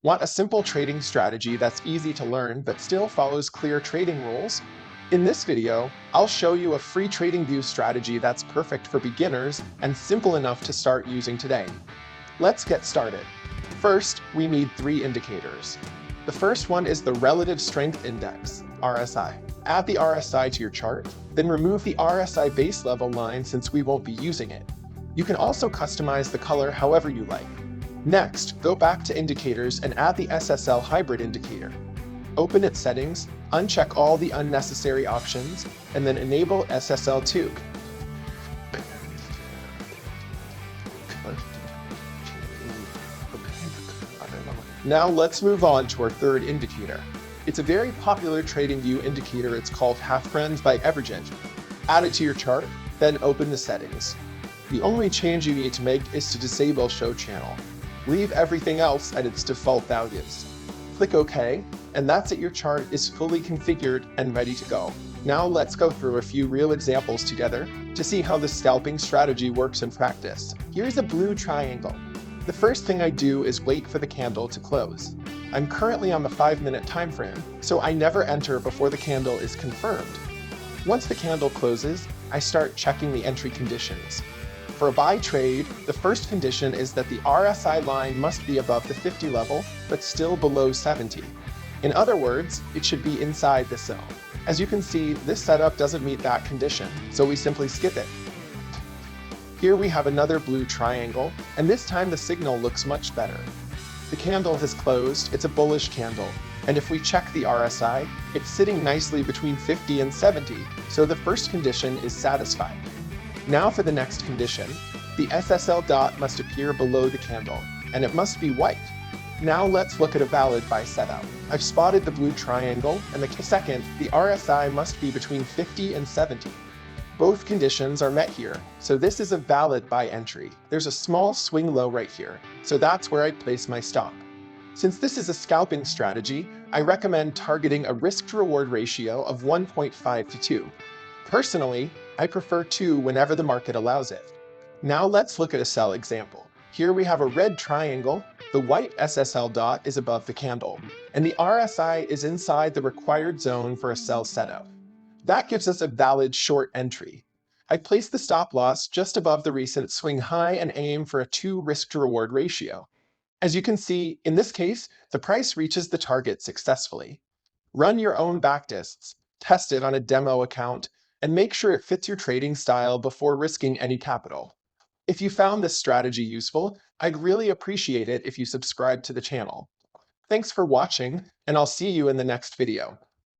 Want a simple trading strategy that's easy to learn but still follows clear trading rules? In this video, I'll show you a free TradingView strategy that's perfect for beginners and simple enough to start using today. Let's get started. First, we need three indicators. The first one is the Relative Strength Index, RSI. Add the RSI to your chart, then remove the RSI base level line since we won't be using it. You can also customize the color however you like. Next, go back to Indicators and add the SSL Hybrid indicator. Open its settings, uncheck all the unnecessary options, and then enable SSL Tug. Now let's move on to our third indicator. It's a very popular TradingView indicator. It's called HalfTrend by Everget. Add it to your chart, then open the settings. The only change you need to make is to disable Show Channel. Leave everything else at its default values. Click OK, and that's it. Your chart is fully configured and ready to go. Now let's go through a few real examples together to see how the scalping strategy works in practice. Here's a blue triangle. The first thing I do is wait for the candle to close. I'm currently on the 5-minute time frame, so I never enter before the candle is confirmed. Once the candle closes, I start checking the entry conditions. For a buy trade, the first condition is that the RSI line must be above the 50 level, but still below 70. In other words, it should be inside the zone. As you can see, this setup doesn't meet that condition, so we simply skip it. Here we have another blue triangle, and this time the signal looks much better. The candle has closed, it's a bullish candle, and if we check the RSI, it's sitting nicely between 50 and 70, so the first condition is satisfied. Now for the next condition, the SSL dot must appear below the candle, and it must be white. Now let's look at a valid buy setup. I've spotted the blue triangle, and the second, the RSI must be between 50 and 70. Both conditions are met here, so this is a valid buy entry. There's a small swing low right here, so that's where I'd place my stop. Since this is a scalping strategy, I recommend targeting a risk-to-reward ratio of 1.5 to 2. Personally, I prefer 2 whenever the market allows it. Now let's look at a sell example. Here we have a red triangle, the white SSL dot is above the candle, and the RSI is inside the required zone for a sell setup. That gives us a valid short entry. I place the stop loss just above the recent swing high and aim for a 2 risk-to-reward ratio. As you can see, in this case, the price reaches the target successfully. Run your own backtests, test it on a demo account, and make sure it fits your trading style before risking any capital. If you found this strategy useful, I'd really appreciate it if you subscribe to the channel. Thanks for watching, and I'll see you in the next video.